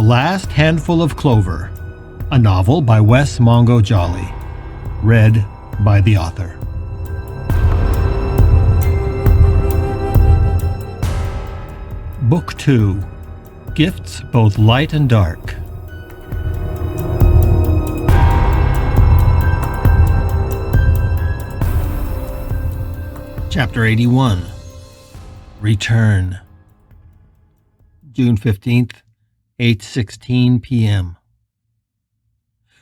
Last Handful of Clover, a novel by Wess Mongo Jolley, read by the author. Book 2, Gifts Both Light and Dark. Chapter 81, Return. June 15th, 8:16 p.m.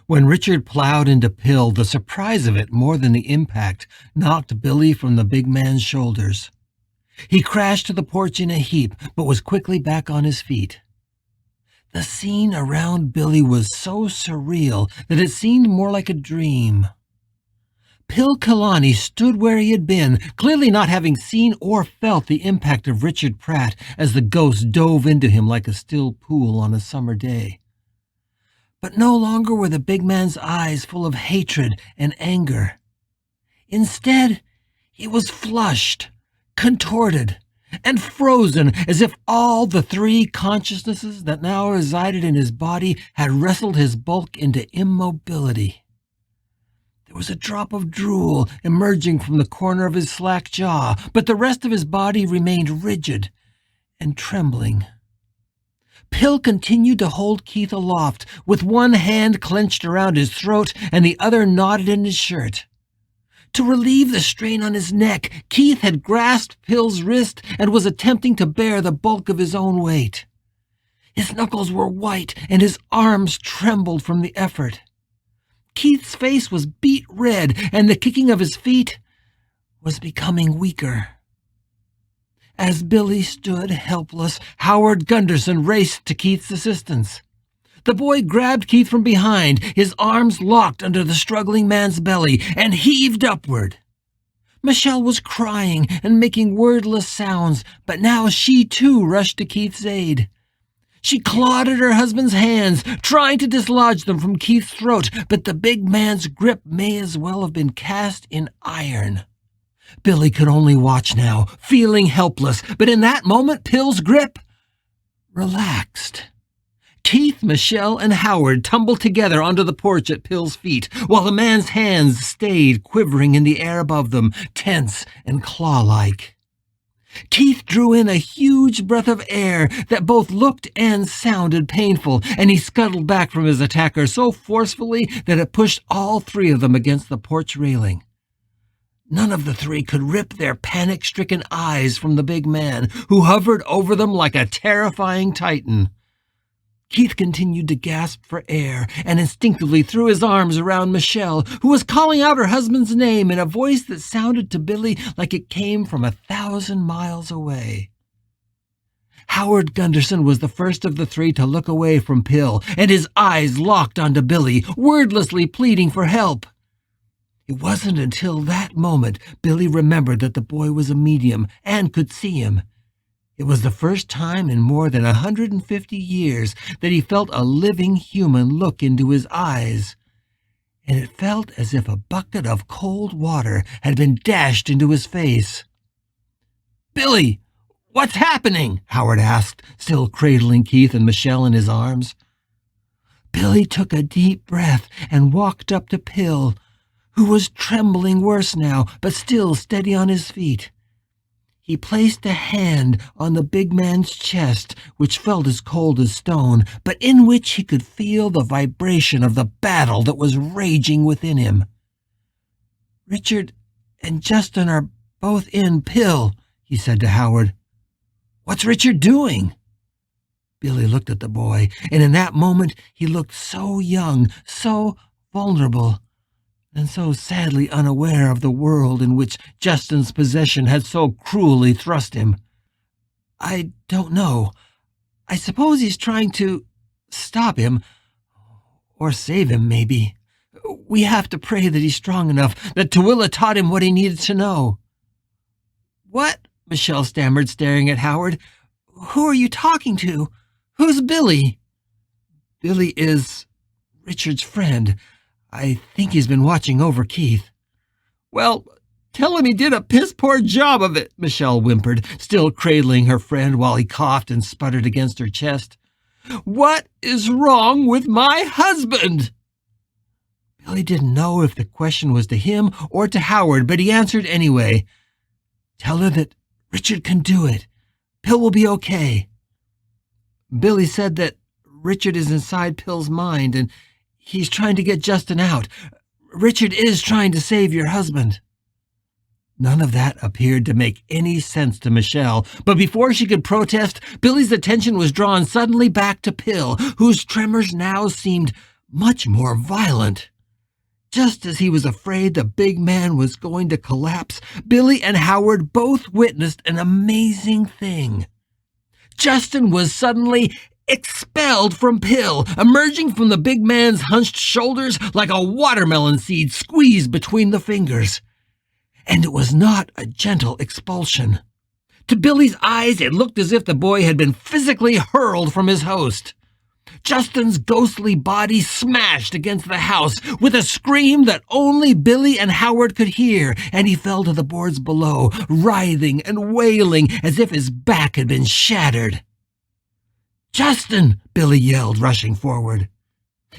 When Richard plowed into Pill, the surprise of it, more than the impact, knocked Billy from the big man's shoulders. He crashed to the porch in a heap, but was quickly back on his feet. The scene around Billy was so surreal that it seemed more like a dream. Pill Kalani stood where he had been, clearly not having seen or felt the impact of Richard Pratt as the ghost dove into him like a still pool on a summer day. But no longer were the big man's eyes full of hatred and anger. Instead, he was flushed, contorted, and frozen, as if all the three consciousnesses that now resided in his body had wrestled his bulk into immobility. There was a drop of drool emerging from the corner of his slack jaw, but the rest of his body remained rigid and trembling. Pill continued to hold Keith aloft, with one hand clenched around his throat and the other knotted in his shirt. To relieve the strain on his neck, Keith had grasped Pill's wrist and was attempting to bear the bulk of his own weight. His knuckles were white and his arms trembled from the effort. Keith's face was beet red, and the kicking of his feet was becoming weaker. As Billy stood helpless, Howard Gunderson raced to Keith's assistance. The boy grabbed Keith from behind, his arms locked under the struggling man's belly, and heaved upward. Michelle was crying and making wordless sounds, but now she too rushed to Keith's aid. She clawed at her husband's hands, trying to dislodge them from Keith's throat, but the big man's grip may as well have been cast in iron. Billy could only watch now, feeling helpless, but in that moment Pill's grip relaxed. Keith, Michelle, and Howard tumbled together onto the porch at Pill's feet, while the man's hands stayed quivering in the air above them, tense and claw-like. Keith drew in a huge breath of air that both looked and sounded painful, and he scuttled back from his attacker so forcefully that it pushed all three of them against the porch railing. None of the three could rip their panic-stricken eyes from the big man, who hovered over them like a terrifying titan. Keith continued to gasp for air and instinctively threw his arms around Michelle, who was calling out her husband's name in a voice that sounded to Billy like it came from 1,000 miles away. Howard Gunderson was the first of the three to look away from Pill, and his eyes locked onto Billy, wordlessly pleading for help. It wasn't until that moment Billy remembered that the boy was a medium and could see him. It was the first time in more than 150 years that he felt a living human look into his eyes, and it felt as if a bucket of cold water had been dashed into his face. "Billy, what's happening?" Howard asked, still cradling Keith and Michelle in his arms. Billy took a deep breath and walked up to Pill, who was trembling worse now, but still steady on his feet. He placed a hand on the big man's chest, which felt as cold as stone, but in which he could feel the vibration of the battle that was raging within him. "Richard and Justin are both in Pill," he said to Howard. "What's Richard doing?" Billy looked at the boy, and in that moment he looked so young, so vulnerable, and so sadly unaware of the world in which Justin's possession had so cruelly thrust him. "I don't know. I suppose he's trying to stop him, or save him, maybe. We have to pray that he's strong enough, that Tooele taught him what he needed to know." "What?" Michelle stammered, staring at Howard. "Who are you talking to? Who's Billy?" "Billy is Richard's friend. I think he's been watching over Keith." "Well, tell him he did a piss-poor job of it," Michelle whimpered, still cradling her friend while he coughed and sputtered against her chest. What is wrong with my husband?" Billy didn't know if the question was to him or to Howard, but he answered anyway. "Tell her that Richard can do it. Pill will be okay." Billy said that Richard is inside Pill's mind, and he's trying to get Justin out. Richard is trying to save your husband. None of that appeared to make any sense to Michelle, but before she could protest, Billy's attention was drawn suddenly back to Pill, whose tremors now seemed much more violent. Just as he was afraid the big man was going to collapse, Billy and Howard both witnessed an amazing thing. Justin was suddenly expelled from Pill, emerging from the big man's hunched shoulders like a watermelon seed squeezed between the fingers. And it was not a gentle expulsion. To Billy's eyes, it looked as if the boy had been physically hurled from his host. Justin's ghostly body smashed against the house with a scream that only Billy and Howard could hear, and he fell to the boards below, writhing and wailing as if his back had been shattered. "Justin!" Billy yelled, rushing forward.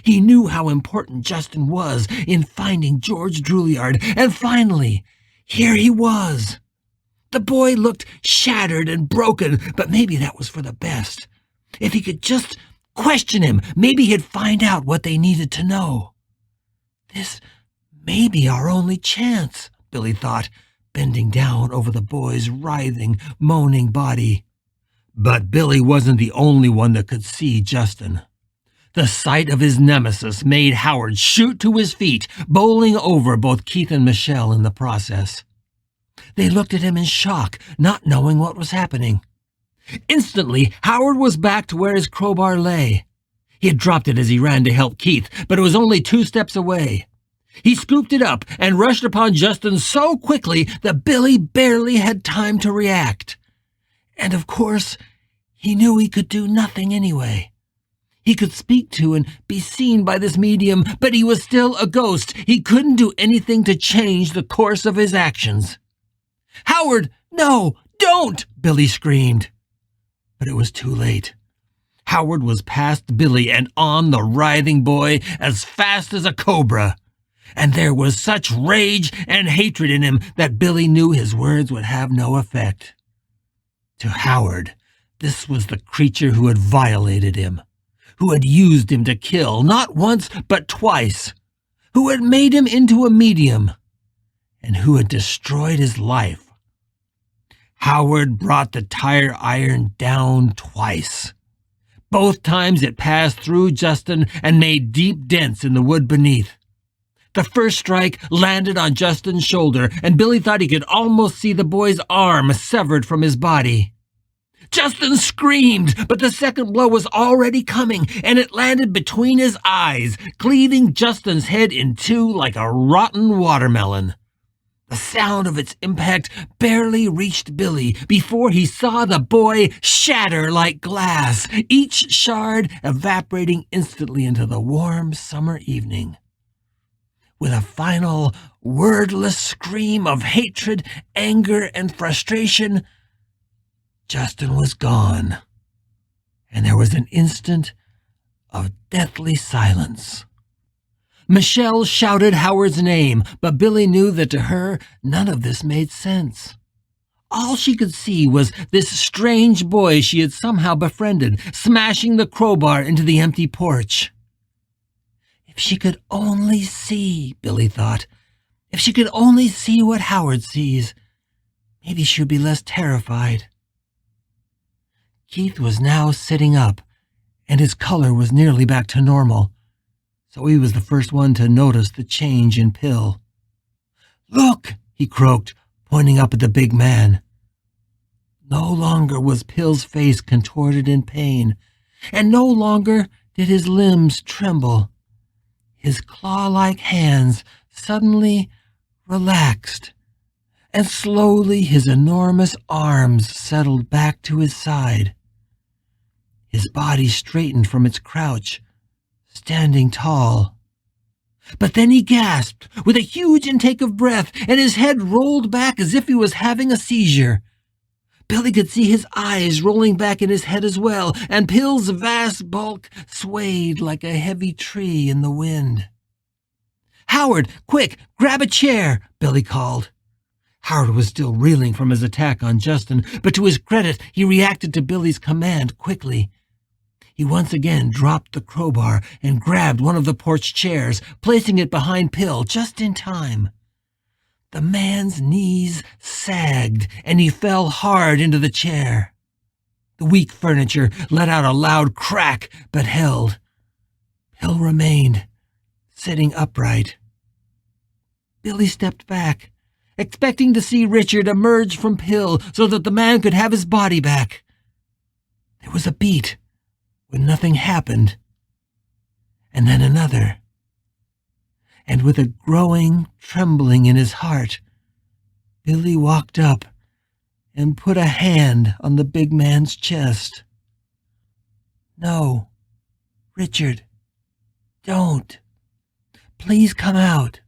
He knew how important Justin was in finding George Drouillard, and finally, here he was. The boy looked shattered and broken, but maybe that was for the best. If he could just question him, maybe he'd find out what they needed to know. This may be our only chance, Billy thought, bending down over the boy's writhing, moaning body. But Billy wasn't the only one that could see Justin. The sight of his nemesis made Howard shoot to his feet, bowling over both Keith and Michelle in the process. They looked at him in shock, not knowing what was happening. Instantly, Howard was back to where his crowbar lay. He had dropped it as he ran to help Keith, but it was only 2 steps away. He scooped it up and rushed upon Justin so quickly that Billy barely had time to react. And of course, he knew he could do nothing anyway. He could speak to and be seen by this medium, but he was still a ghost. He couldn't do anything to change the course of his actions. "Howard, no, don't!" Billy screamed. But it was too late. Howard was past Billy and on the writhing boy as fast as a cobra. And there was such rage and hatred in him that Billy knew his words would have no effect. To Howard, this was the creature who had violated him, who had used him to kill not once but twice, who had made him into a medium, and who had destroyed his life. Howard brought the tire iron down twice. Both times it passed through Justin and made deep dents in the wood beneath. The first strike landed on Justin's shoulder, and Billy thought he could almost see the boy's arm severed from his body. Justin screamed, but the second blow was already coming, and it landed between his eyes, cleaving Justin's head in two like a rotten watermelon. The sound of its impact barely reached Billy before he saw the boy shatter like glass, each shard evaporating instantly into the warm summer evening. With a final, wordless scream of hatred, anger, and frustration, Justin was gone, and there was an instant of deathly silence. Michelle shouted Howard's name, but Billy knew that to her none of this made sense. All she could see was this strange boy she had somehow befriended, smashing the crowbar into the empty porch. If she could only see, Billy thought, if she could only see what Howard sees, maybe she would be less terrified. Keith was now sitting up, and his color was nearly back to normal, so he was the first one to notice the change in Pill. "Look," he croaked, pointing up at the big man. No longer was Pill's face contorted in pain, and no longer did his limbs tremble. His claw-like hands suddenly relaxed, and slowly his enormous arms settled back to his side. His body straightened from its crouch, standing tall. But then he gasped with a huge intake of breath, and his head rolled back as if he was having a seizure. Billy could see his eyes rolling back in his head as well, and Pill's vast bulk swayed like a heavy tree in the wind. "Howard, quick, grab a chair," Billy called. Howard was still reeling from his attack on Justin, but to his credit, he reacted to Billy's command quickly. He once again dropped the crowbar and grabbed one of the porch chairs, placing it behind Pill just in time. The man's knees sagged, and he fell hard into the chair. The weak furniture let out a loud crack, but held. Pill remained, sitting upright. Billy stepped back, expecting to see Richard emerge from Pill so that the man could have his body back. There was a beat when nothing happened, and then another. And with a growing trembling in his heart, Billy walked up and put a hand on the big man's chest. "No, Richard, don't. Please come out.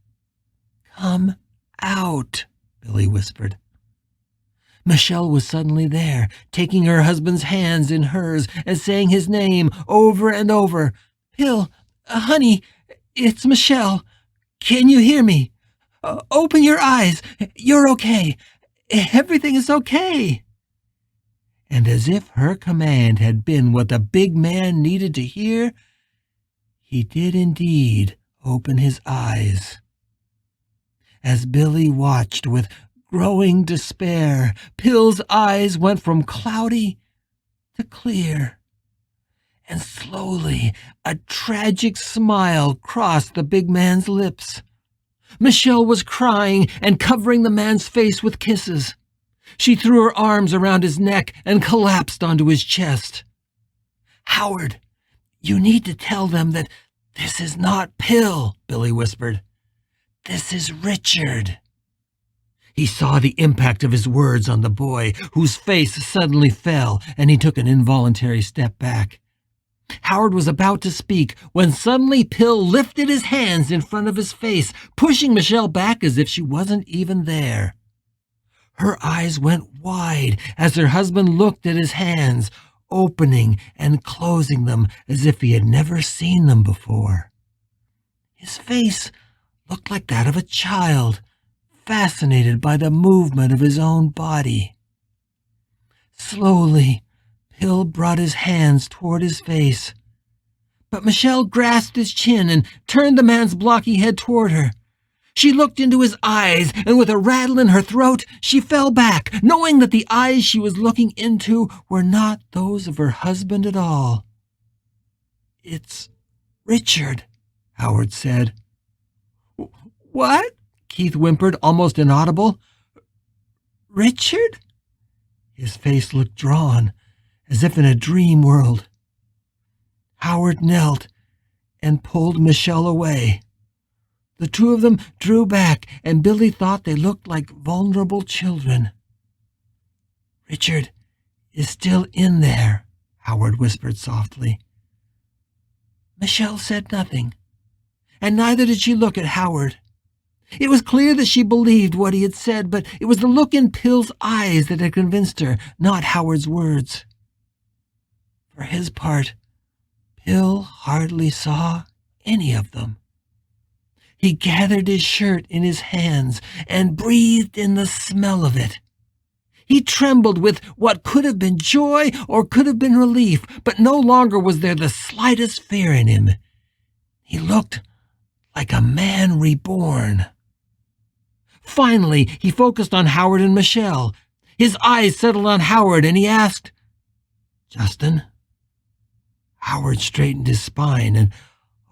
Come out," Billy whispered. Michelle was suddenly there, taking her husband's hands in hers and saying his name over and over. "Pill, honey, it's Michelle. Can you hear me? Open your eyes. You're okay. Everything is okay." And as if her command had been what the big man needed to hear, he did indeed open his eyes. As Billy watched with growing despair, Pill's eyes went from cloudy to clear, and slowly a tragic smile crossed the big man's lips. Michelle was crying and covering the man's face with kisses. She threw her arms around his neck and collapsed onto his chest. "Howard, you need to tell them that this is not Pill," Billy whispered. "This is Richard." He saw the impact of his words on the boy, whose face suddenly fell, and he took an involuntary step back. Howard was about to speak when suddenly Pill lifted his hands in front of his face, pushing Michelle back as if she wasn't even there. Her eyes went wide as her husband looked at his hands, opening and closing them as if he had never seen them before. His face looked like that of a child, fascinated by the movement of his own body. Slowly, Pill brought his hands toward his face, but Michelle grasped his chin and turned the man's blocky head toward her. She looked into his eyes, and with a rattle in her throat, she fell back, knowing that the eyes she was looking into were not those of her husband at all. "It's Richard," Howard said. "What?" Keith whimpered, almost inaudible. "Richard?" His face looked drawn, as if in a dream world. Howard knelt and pulled Michelle away. The two of them drew back, and Billy thought they looked like vulnerable children. "Richard is still in there," Howard whispered softly. Michelle said nothing, and neither did she look at Howard. It was clear that she believed what he had said, but it was the look in Pill's eyes that had convinced her, not Howard's words. For his part, Pill hardly saw any of them. He gathered his shirt in his hands and breathed in the smell of it. He trembled with what could have been joy or could have been relief, but no longer was there the slightest fear in him. He looked like a man reborn. Finally, he focused on Howard and Michelle. His eyes settled on Howard, and he asked, "Justin?" Howard straightened his spine, and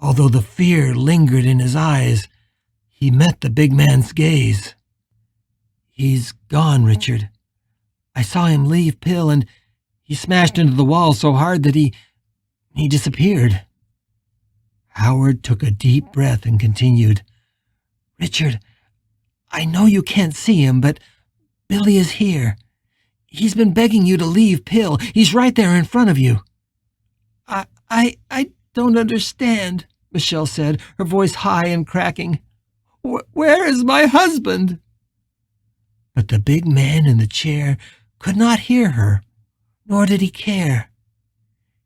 although the fear lingered in his eyes, he met the big man's gaze. "He's gone, Richard. I saw him leave Pill, and he smashed into the wall so hard that he disappeared." Howard took a deep breath and continued, "Richard, I know you can't see him, but Billy is here. He's been begging you to leave Pill. He's right there in front of you." I don't understand," Michelle said, her voice high and cracking. "Where is my husband?" But the big man in the chair could not hear her, nor did he care.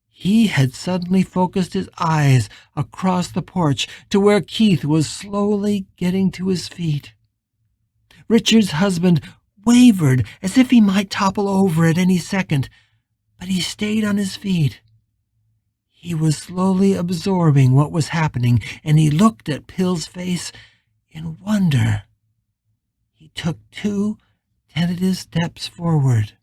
He had suddenly focused his eyes across the porch to where Keith was slowly getting to his feet. Richard's husband wavered as if he might topple over at any second, but he stayed on his feet. He was slowly absorbing what was happening, and he looked at Pill's face in wonder. He took 2 tentative steps forward.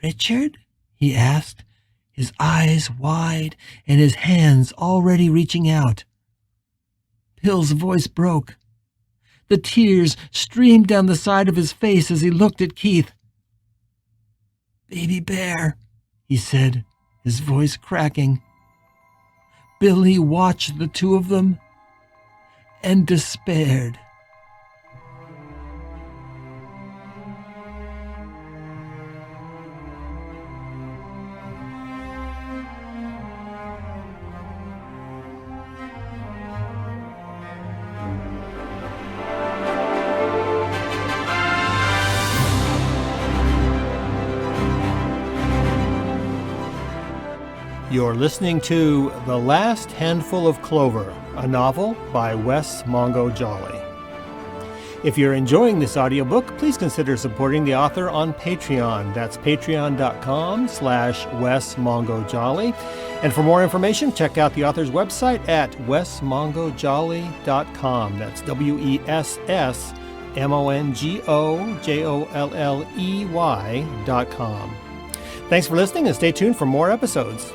"Richard?" he asked, his eyes wide and his hands already reaching out. Pill's voice broke. The tears streamed down the side of his face as he looked at Keith. "Baby bear," he said, his voice cracking. Billy watched the two of them and despaired. You're listening to The Last Handful of Clover, a novel by Wess Mongo Jolley. If you're enjoying this audiobook, please consider supporting the author on Patreon. That's patreon.com/Wess Mongo Jolley. And for more information, check out the author's website at wessmongojolly.com. That's WESSMONGOJOLLEY.com. Thanks for listening and stay tuned for more episodes.